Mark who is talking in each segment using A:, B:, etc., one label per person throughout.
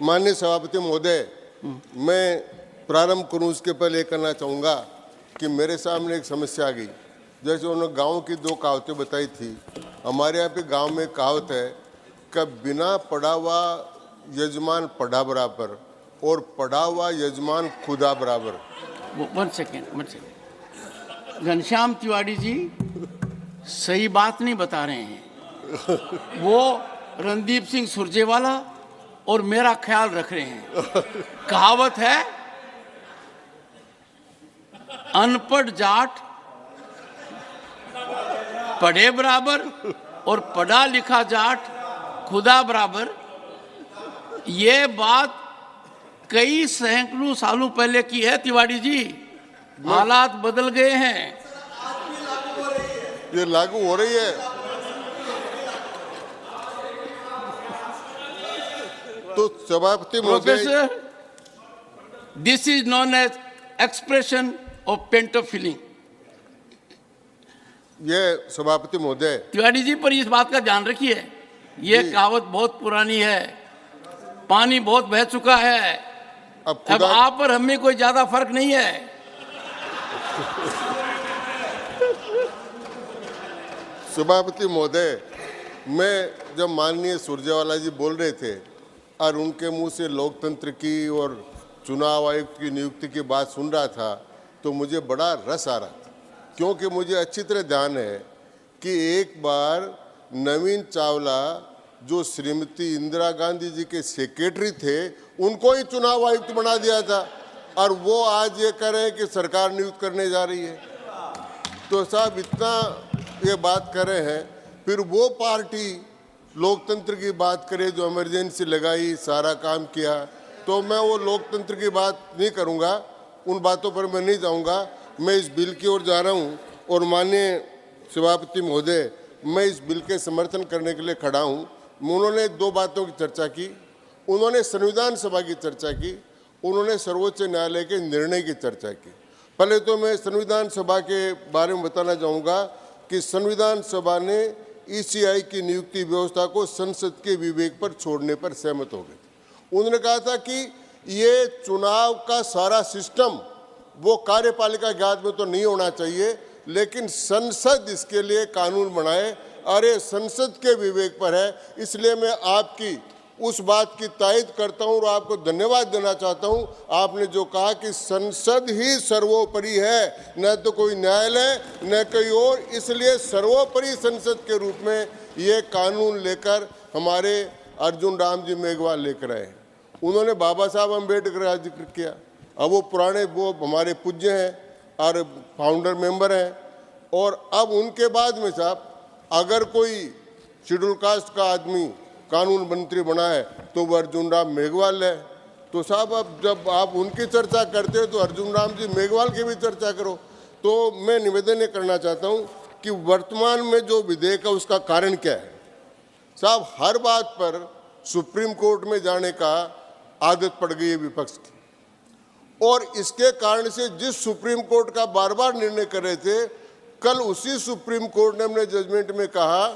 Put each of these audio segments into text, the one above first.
A: माननीय सभापति महोदय, मैं प्रारंभ करूं उसके पहले ये करना चाहूँगा कि मेरे सामने एक समस्या आ गई। जैसे उन्होंने गांव की दो कहावतें बताई थी। हमारे यहाँ पे गांव में कहावत है कि बिना पढ़ा हुआ यजमान पढ़ा बराबर और पढ़ा हुआ यजमान खुदा बराबर।
B: One second. घनश्याम तिवारी जी सही बात नहीं बता रहे हैं। वो रणदीप सिंह सुरजेवाला और मेरा ख्याल रख रहे हैं। कहावत है, अनपढ़ जाट पढ़े बराबर और पढ़ा लिखा जाट खुदा बराबर। ये बात कई सैकड़ों सालों पहले की है तिवारी जी। हालात बदल गए हैं।
A: ये लागू हो रही है। तो सभापति
B: professor, this is known as expression of pent of feeling.
A: ये सभापति महोदय,
B: तिवारी जी पर इस बात का ध्यान रखिए, ये कहावत बहुत पुरानी है, पानी बहुत बह चुका है। अब आप और हमें कोई ज्यादा फर्क नहीं है।
A: सभापति महोदय, मैं जब माननीय सुरजेवाला जी बोल रहे थे और उनके मुंह से लोकतंत्र की और चुनाव आयुक्त की नियुक्ति की बात सुन रहा था तो मुझे बड़ा रस आ रहा था, क्योंकि मुझे अच्छी तरह ध्यान है कि एक बार नवीन चावला जो श्रीमती इंदिरा गांधी जी के सेक्रेटरी थे उनको ही चुनाव आयुक्त बना दिया था और वो आज ये कह रहे हैं कि सरकार नियुक्त करने जा रही है। तो साहब इतना ये बात कर रहे हैं, फिर वो पार्टी लोकतंत्र की बात करे जो इमरजेंसी लगाई, सारा काम किया, तो मैं वो लोकतंत्र की बात नहीं करूँगा, उन बातों पर मैं नहीं जाऊँगा। मैं इस बिल की ओर जा रहा हूँ और माननीय सभापति महोदय, मैं इस बिल के समर्थन करने के लिए खड़ा हूँ। उन्होंने दो बातों की चर्चा की, उन्होंने संविधान सभा की चर्चा की, उन्होंने सर्वोच्च न्यायालय के निर्णय की चर्चा की। पहले तो मैं संविधान सभा के बारे में बताना चाहूँगा कि संविधान सभा ने ईसीआई की नियुक्ति व्यवस्था को संसद के विवेक पर छोड़ने पर सहमत हो गए। उन्होंने कहा था कि ये चुनाव का सारा सिस्टम वो कार्यपालिका के हाथ में तो नहीं होना चाहिए, लेकिन संसद इसके लिए कानून बनाए और ये संसद के विवेक पर है। इसलिए मैं आपकी उस बात की तायद करता हूं और आपको धन्यवाद देना चाहता हूं। आपने जो कहा कि संसद ही सर्वोपरि है, न तो कोई न्यायालय न कोई और, इसलिए सर्वोपरि संसद के रूप में ये कानून लेकर हमारे अर्जुन राम जी मेघवाल लेकर आए। उन्होंने बाबा साहब अम्बेडकर का जिक्र किया। अब वो पुराने वो हमारे पूज्य हैं और फाउंडर मेंबर हैं, और अब उनके बाद में साहब अगर कोई शेड्यूल कास्ट का आदमी कानून मंत्री बना है तो वो अर्जुन राम मेघवाल है। तो साहब अब जब आप उनकी चर्चा करते हो तो अर्जुन राम जी मेघवाल की भी चर्चा करो। तो मैं निवेदन ये करना चाहता हूँ कि वर्तमान में जो विधेयक है उसका कारण क्या है। साहब हर बात पर सुप्रीम कोर्ट में जाने का आदत पड़ गई है विपक्ष की, और इसके कारण से जिस सुप्रीम कोर्ट का बार बार निर्णय कर रहे थे, कल उसी सुप्रीम कोर्ट ने अपने जजमेंट में कहा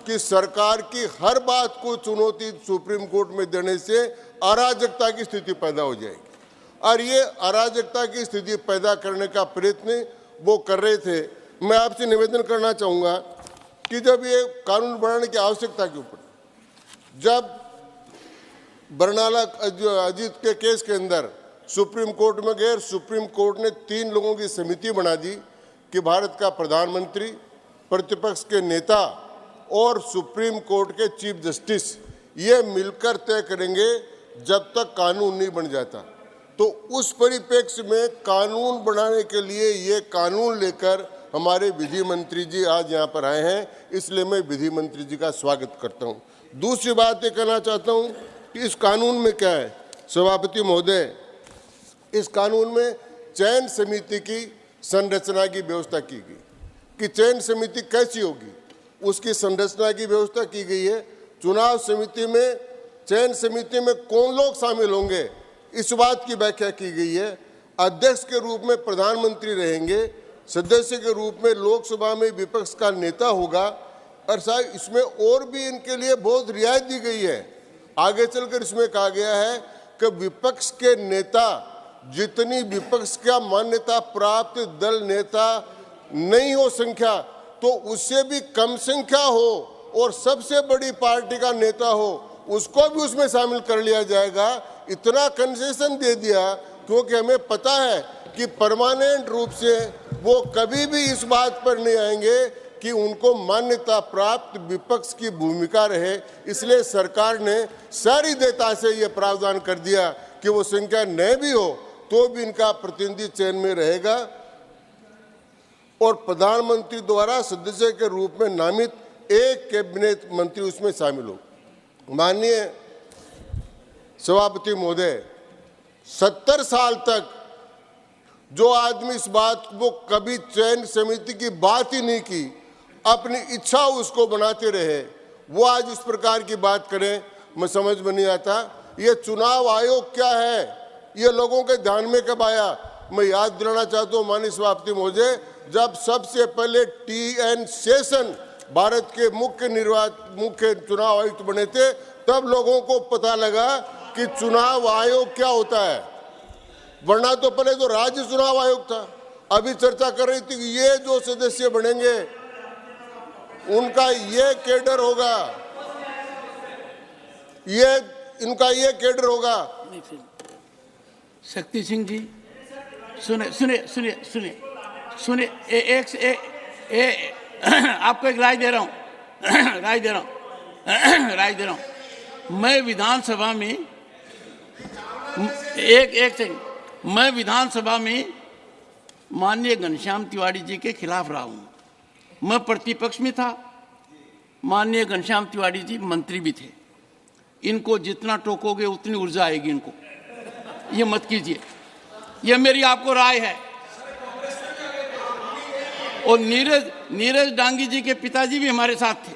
A: कि सरकार की हर बात को चुनौती सुप्रीम कोर्ट में देने से अराजकता की स्थिति पैदा हो जाएगी, और ये अराजकता की स्थिति पैदा करने का प्रयत्न वो कर रहे थे। मैं आपसे निवेदन करना चाहूँगा कि जब ये कानून बनाने की आवश्यकता क्यों पड़ी, जब बरनाला अजीत के केस के अंदर सुप्रीम कोर्ट में गए, सुप्रीम कोर्ट ने 3 लोगों की समिति बना दी कि भारत का प्रधानमंत्री, प्रतिपक्ष के नेता और सुप्रीम कोर्ट के चीफ जस्टिस ये मिलकर तय करेंगे जब तक कानून नहीं बन जाता। तो उस परिप्रेक्ष्य में कानून बनाने के लिए ये कानून लेकर हमारे विधि मंत्री जी आज यहाँ पर आए हैं, इसलिए मैं विधि मंत्री जी का स्वागत करता हूँ। दूसरी बात ये कहना चाहता हूँ कि इस कानून में क्या है सभापति महोदय, इस कानून में चयन समिति की संरचना की व्यवस्था की गई कि चयन समिति कैसी होगी, उसकी संरचना की व्यवस्था की गई है। चुनाव समिति में, चयन समिति में कौन लोग शामिल होंगे इस बात की व्याख्या की गई है। अध्यक्ष के रूप में प्रधानमंत्री रहेंगे, सदस्य के रूप में लोकसभा में विपक्ष का नेता होगा, और साहब इसमें और भी इनके लिए बहुत रियायत दी गई है। आगे चलकर इसमें कहा गया है कि विपक्ष के नेता, जितनी विपक्ष का मान्यता प्राप्त दल नेता नहीं हो संख्या, तो उससे भी कम संख्या हो और सबसे बड़ी पार्टी का नेता हो, उसको भी उसमें शामिल कर लिया जाएगा। इतना कंसेशन दे दिया क्योंकि हमें पता है कि परमानेंट रूप से वो कभी भी इस बात पर नहीं आएंगे कि उनको मान्यता प्राप्त विपक्ष की भूमिका रहे। इसलिए सरकार ने सारी देयता से ये प्रावधान कर दिया कि वो संख्या न भी हो तो भी इनका प्रतिनिधि चयन में रहेगा और प्रधानमंत्री द्वारा सदस्य के रूप में नामित एक कैबिनेट मंत्री उसमें शामिल हो। माननीय सभापति महोदय, 70 साल तक जो आदमी इस बात को कभी चयन समिति की बात ही नहीं की, अपनी इच्छा उसको बनाते रहे, वो आज इस प्रकार की बात करें, मैं समझ में नहीं आता। ये चुनाव आयोग क्या है, ये लोगों के ध्यान में कब आया? मैं याद दिलाना चाहता हूँ माननीय सभापति महोदय, जब सबसे पहले TN शेषन भारत के मुख्य चुनाव आयुक्त बने थे, तब लोगों को पता लगा कि चुनाव आयोग क्या होता है। वरना तो पहले तो राज्य चुनाव आयोग था। अभी चर्चा कर रही थी कि ये जो सदस्य बनेंगे उनका ये कैडर होगा, ये इनका ये कैडर होगा।
B: शक्ति सिंह जी, सुने सुने सुने सुने सुने आपको एक राय दे रहा हूँ राय दे रहा हूँ। मैं विधानसभा में एक सेकंड, मैं विधानसभा में माननीय घनश्याम तिवारी जी के खिलाफ रहा हूँ। मैं प्रतिपक्ष में था, माननीय घनश्याम तिवारी जी मंत्री भी थे। इनको जितना टोकोगे उतनी ऊर्जा आएगी इनको, ये मत कीजिए, ये मेरी आपको राय है। और नीरज डांगी जी के पिताजी भी हमारे साथ थे।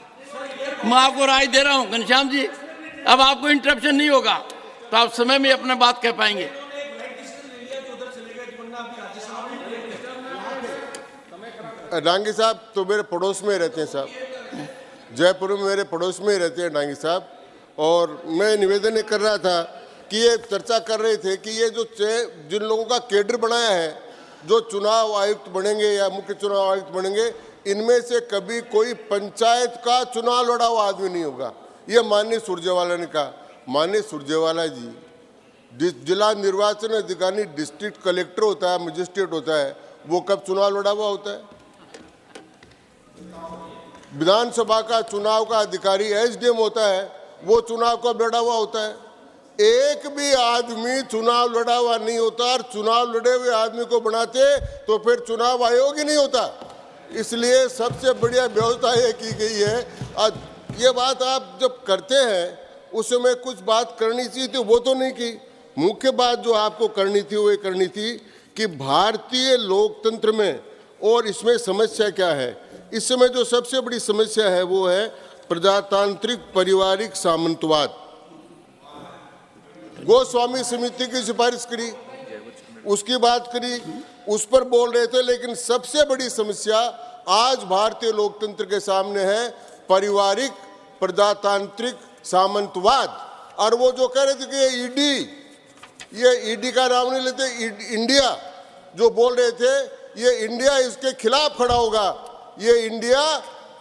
B: मैं आपको राय दे रहा हूँ घनश्याम जी, अब आपको इंटरप्शन नहीं होगा तो आप समय में अपना बात कह पाएंगे।
A: डांगी साहब तो मेरे पड़ोस में रहते हैं साहब, जयपुर में मेरे पड़ोस में ही रहते हैं डांगी साहब। और मैं निवेदन कर रहा था कि ये चर्चा कर रहे थे कि ये जो जिन लोगों का कैडर बनाया है, जो चुनाव आयुक्त बनेंगे या मुख्य चुनाव आयुक्त बनेंगे, इनमें से कभी कोई पंचायत का चुनाव लड़ा हुआ आदमी नहीं होगा। ये माननीय सुरजेवाला ने कहा। माननीय सुरजेवाला जी, जिला निर्वाचन अधिकारी डिस्ट्रिक्ट कलेक्टर होता है, मजिस्ट्रेट होता है, वो कब चुनाव लड़ा हुआ होता है? विधानसभा का चुनाव का अधिकारी SDM होता है, वो चुनाव कब लड़ा हुआ होता है? एक भी आदमी चुनाव लड़ा हुआ नहीं होता। और चुनाव लड़े हुए आदमी को बनाते तो फिर चुनाव आयोग ही नहीं होता। इसलिए सबसे बढ़िया व्यवस्था ये की गई है। आज ये बात आप जब करते हैं उस समय कुछ बात करनी चाहिए थी, वो तो नहीं की। मुख्य बात जो आपको करनी थी वो ये करनी थी कि भारतीय लोकतंत्र में और इसमें समस्या क्या है। इस समय जो सबसे बड़ी समस्या है वो है प्रजातांत्रिक पारिवारिक सामंतवाद। गोस्वामी समिति की सिफारिश करी, उसकी बात करी, उस पर बोल रहे थे, लेकिन सबसे बड़ी समस्या आज भारतीय लोकतंत्र के सामने है पारिवारिक प्रजातांत्रिक सामंतवाद। और वो जो कह रहे थे कि ये ईडी का नाम नहीं लेते, इंडिया जो बोल रहे थे, ये इंडिया इसके खिलाफ खड़ा होगा। ये इंडिया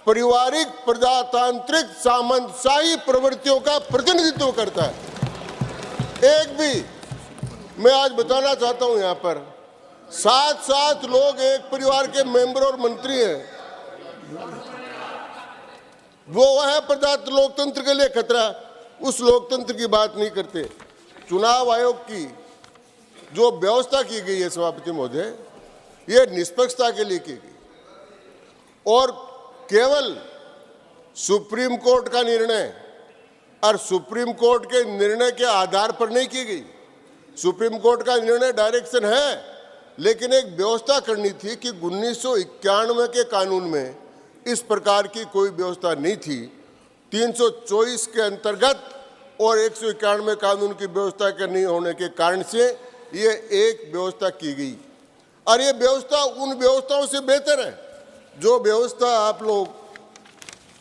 A: पारिवारिक प्रजातांत्रिक सामंतशाही प्रवृत्तियों का प्रतिनिधित्व करता है। एक भी मैं आज बताना चाहता हूं, यहां पर 7 लोग एक परिवार के मेंबर और मंत्री हैं। वो है प्रजातंत्र लोकतंत्र के लिए खतरा। उस लोकतंत्र की बात नहीं करते। चुनाव आयोग की जो व्यवस्था की गई है सभापति महोदय, ये निष्पक्षता के लिए की गई और केवल सुप्रीम कोर्ट का निर्णय और सुप्रीम कोर्ट के निर्णय के आधार पर नहीं की गई। सुप्रीम कोर्ट का निर्णय डायरेक्शन है, लेकिन एक व्यवस्था करनी थी कि 1991 के कानून में इस प्रकार की कोई व्यवस्था नहीं थी। 324 के अंतर्गत और 191 कानून की व्यवस्था के नहीं होने के कारण से ये एक व्यवस्था की गई। और ये व्यवस्था उन व्यवस्थाओं से बेहतर है जो व्यवस्था आप लोग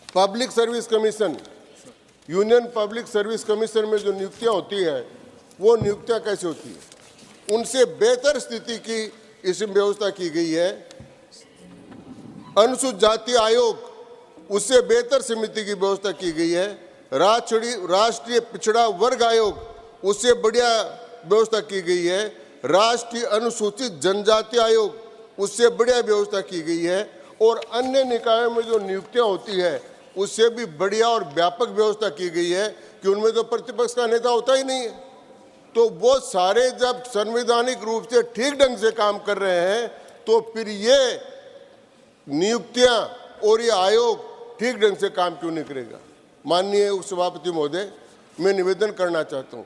A: public service commission, union public service commission में जो नियुक्तियां होती है, वो नियुक्तियां कैसे होती है, उनसे बेहतर स्थिति की इसमें व्यवस्था की गई है। अनुसूचित जाति आयोग, उससे बेहतर समिति की व्यवस्था की गई है। राष्ट्रीय पिछड़ा वर्ग आयोग, उससे बढ़िया व्यवस्था की गई है। राष्ट्रीय अनुसूचित जनजाति आयोग, उससे बढ़िया व्यवस्था की गई है। और अन्य निकायों में जो नियुक्तियां होती है उससे भी बढ़िया और व्यापक व्यवस्था की गई है कि उनमें तो प्रतिपक्ष का नेता होता ही नहीं है। तो वो सारे जब संवैधानिक रूप से ठीक ढंग से काम कर रहे हैं तो फिर ये नियुक्तियां और ये आयोग ठीक ढंग से काम क्यों नहीं करेगा। माननीय उपसभापति महोदय, मैं निवेदन करना चाहता हूं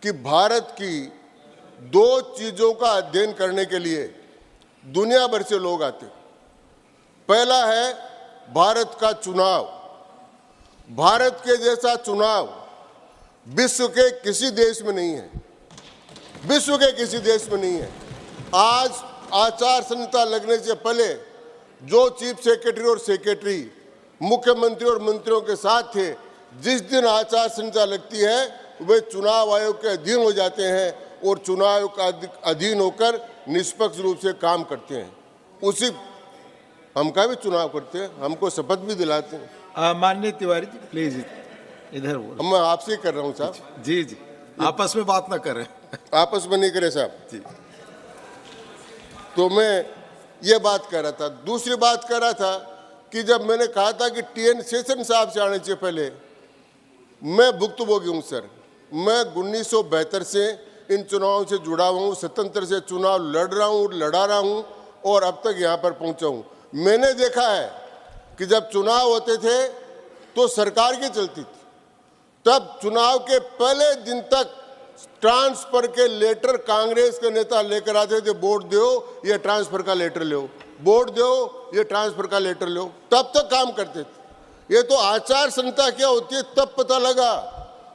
A: कि भारत की दो चीजों का अध्ययन करने के लिए दुनिया भर से लोग आते। पहला है भारत का चुनाव। भारत के जैसा चुनाव विश्व के किसी देश में नहीं है, विश्व के किसी देश में नहीं है। आज आचार संहिता लगने से पहले जो चीफ सेक्रेटरी और सेक्रेटरी मुख्यमंत्री और मंत्रियों के साथ थे, जिस दिन आचार संहिता लगती है वे चुनाव आयोग के अधीन हो जाते हैं और चुनाव का अधीन होकर निष्पक्ष रूप से काम करते हैं। उसी हम का भी चुनाव करते हैं, हमको शपथ भी दिलाते हैं।
C: माननीय तिवारी जी प्लीज इधर बोलो।
A: मैं आपसे ही कर रहा हूँ साहब।
C: जी जी, आपस में बात ना करें।
A: आपस में नहीं करे साहब
C: जी।
A: तो मैं ये बात कर रहा था। दूसरी बात कर रहा था कि जब मैंने कहा था कि टीएन शेषन साहब से आने से पहले मैं भुक्तभोगी हूँ सर। मैं 1972 से इन चुनावों से जुड़ा हुआ हूँ, स्वतंत्र से चुनाव लड़ रहा हूँ, लड़ा रहा हूँ और अब तक यहाँ पर पहुँचा हूँ। मैंने देखा है कि जब चुनाव होते थे तो सरकार की चलती थी, तब चुनाव के पहले दिन तक ट्रांसफर के लेटर कांग्रेस के नेता लेकर आते थे। वोट दो, ये ट्रांसफर का लेटर लो, वोट दो, ये ट्रांसफर का लेटर लो, तब तक काम करते थे। ये तो आचार संहिता क्या होती है तब पता लगा।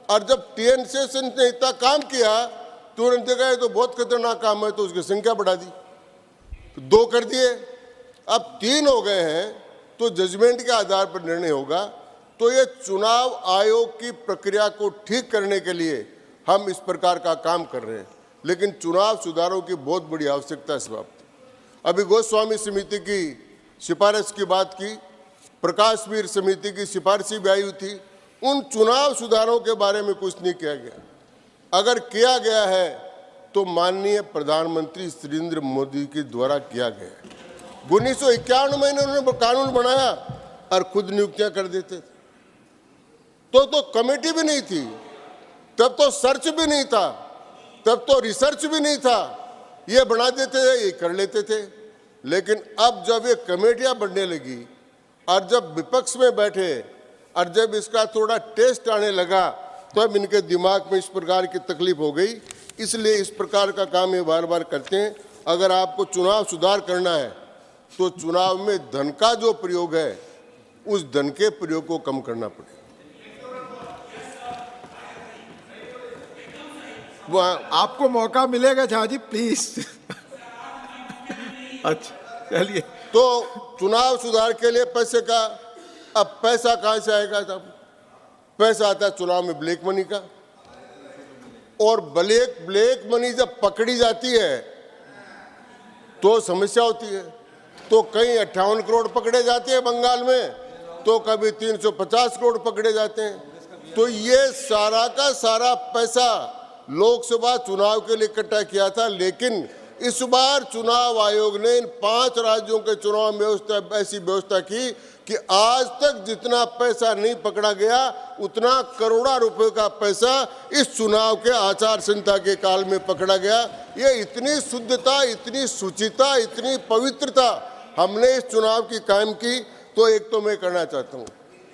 A: और जब टीएन शेषन ने इतना काम किया तो उन्होंने देखा ये तो बहुत खतरनाक काम है, तो उसकी संख्या बढ़ा दी, तो 2 कर दिए, अब 3 हो गए हैं। तो जजमेंट के आधार पर निर्णय होगा। तो ये चुनाव आयोग की प्रक्रिया को ठीक करने के लिए हम इस प्रकार का काम कर रहे हैं, लेकिन चुनाव सुधारों की बहुत बड़ी आवश्यकता है समाप्त। अभी गोस्वामी समिति की सिफारिश की बात की, प्रकाशवीर समिति की सिफारिश भी आई हुई थी। उन चुनाव सुधारों के बारे में कुछ नहीं किया गया। अगर किया गया है तो माननीय प्रधानमंत्री नरेंद्र मोदी के द्वारा किया गया है। 1951 में इन्होंने कानून बनाया और खुद नियुक्तियां कर देते थे। तो कमेटी भी नहीं थी, तब तो सर्च भी नहीं था, तब तो रिसर्च भी नहीं था, ये बना देते थे, ये कर लेते थे। लेकिन अब जब ये कमेटियां बनने लगी और जब विपक्ष में बैठे और जब इसका थोड़ा टेस्ट आने लगा तो अब इनके दिमाग में इस प्रकार की तकलीफ हो गई। इसलिए इस प्रकार का काम ये बार बार करते हैं। अगर आपको चुनाव सुधार करना है तो चुनाव में धन का जो प्रयोग है उस धन के प्रयोग को कम करना पड़ेगा।
C: आपको मौका मिलेगा झा जी प्लीज। अच्छा चलिए।
A: तो चुनाव सुधार के लिए पैसे का, अब पैसा कहां से आएगा साहब? पैसा आता है चुनाव में ब्लैक मनी का, और ब्लैक मनी जब पकड़ी जाती है तो समस्या होती है। तो कहीं 58 करोड़ पकड़े जाते हैं बंगाल में, तो कभी 350 करोड़ पकड़े जाते हैं। तो ये सारा का सारा पैसा लोकसभा चुनाव के लिए इकट्ठा किया था। लेकिन इस बार चुनाव आयोग ने इन 5 राज्यों के चुनाव में ऐसी व्यवस्था की कि आज तक जितना पैसा नहीं पकड़ा गया उतना करोड़ों रुपए का पैसा इस चुनाव के आचार संहिता के काल में पकड़ा गया। ये इतनी शुद्धता, इतनी शुचिता, इतनी पवित्रता हमने इस चुनाव की कायम की। तो एक तो मैं करना चाहता हूँ।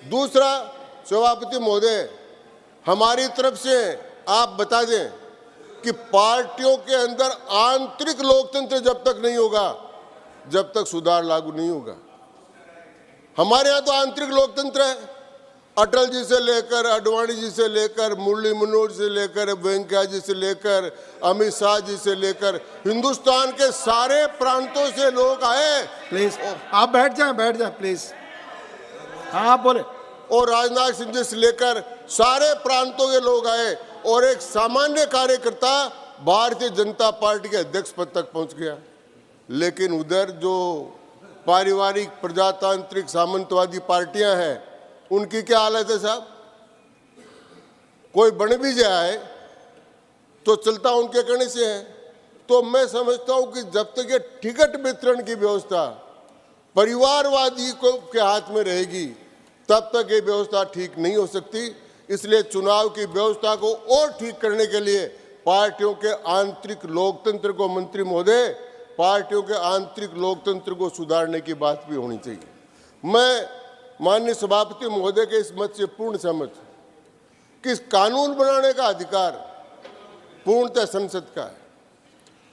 A: दूसरा, सभापति महोदय, हमारी तरफ से आप बता दें कि पार्टियों के अंदर आंतरिक लोकतंत्र जब तक नहीं होगा, जब तक सुधार लागू नहीं होगा। हमारे यहाँ तो आंतरिक लोकतंत्र है। अटल जी से लेकर, आडवाणी जी से लेकर, मुरली मनोहर से लेकर, वेंकैया जी से लेकर, अमित शाह जी से लेकर, हिंदुस्तान के सारे प्रांतों से लोग आए।
C: प्लीज आप बैठ जाएं प्लीज। हाँ आप बोले।
A: और राजनाथ सिंह जी से लेकर सारे प्रांतों के लोग आए और एक सामान्य कार्यकर्ता भारतीय जनता पार्टी के अध्यक्ष पद तक पहुंच गया। लेकिन उधर जो पारिवारिक प्रजातांत्रिक सामंतवादी पार्टियां हैं, उनकी क्या हालत है साहब? कोई बन भी जाए तो चलता उनके कहने से है। तो मैं समझता हूं कि जब तक ये टिकट वितरण की व्यवस्था परिवारवादी को के हाथ में रहेगी, तब तक ये व्यवस्था ठीक नहीं हो सकती। इसलिए चुनाव की व्यवस्था को और ठीक करने के लिए पार्टियों के आंतरिक लोकतंत्र को, मंत्री महोदय, पार्टियों के आंतरिक लोकतंत्र को सुधारने की बात भी होनी चाहिए। मैं माननीय सभापति महोदय के इस मत से पूर्ण सहमत हूं कि कानून बनाने का अधिकार पूर्णतः संसद का है।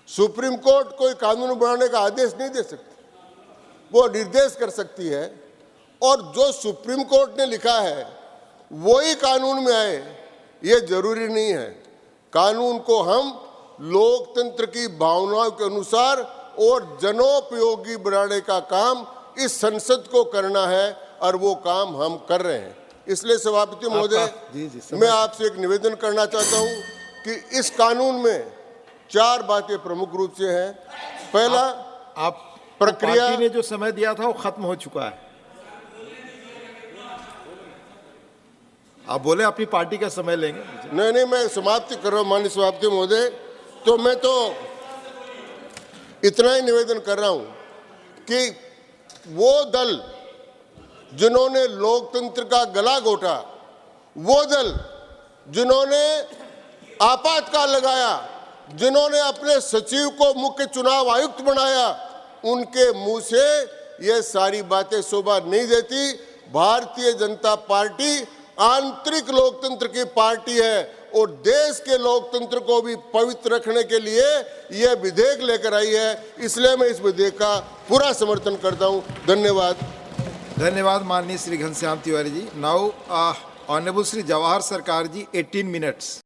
A: सुप्रीम कोर्ट कोई कानून बनाने का आदेश नहीं दे सकती, वो निर्देश कर सकती है, और जो सुप्रीम कोर्ट ने लिखा है वही कानून में आए ये जरूरी नहीं है। कानून को हम लोकतंत्र की भावनाओं के अनुसार और जनोपयोगी बनाने का काम इस संसद को करना है, और वो काम हम कर रहे हैं। इसलिए सभापति महोदय, मैं आपसे एक निवेदन करना चाहता हूं कि इस कानून में 4 बातें प्रमुख रूप से हैं। पहला,
C: आप
A: प्रक्रिया
C: पार्टी ने जो समय दिया था वो खत्म हो चुका है। आप बोले अपनी पार्टी का समय लेंगे।
A: नहीं, मैं समाप्ति कर रहा हूं माननीय सभापति महोदय। तो मैं तो इतना ही निवेदन कर रहा हूं कि वो दल जिन्होंने लोकतंत्र का गला घोटा, वो दल जिन्होंने आपातकाल लगाया, जिन्होंने अपने सचिव को मुख्य चुनाव आयुक्त बनाया, उनके मुंह से ये सारी बातें शोभा नहीं देती। भारतीय जनता पार्टी आंतरिक लोकतंत्र की पार्टी है और देश के लोकतंत्र को भी पवित्र रखने के लिए यह विधेयक लेकर आई है। इसलिए मैं इस विधेयक का पूरा समर्थन करता हूं। धन्यवाद।
C: धन्यवाद माननीय श्री घनश्याम तिवारी जी। नाउ ऑनरेबल श्री जवाहर सरकार जी, 18 मिनट्स।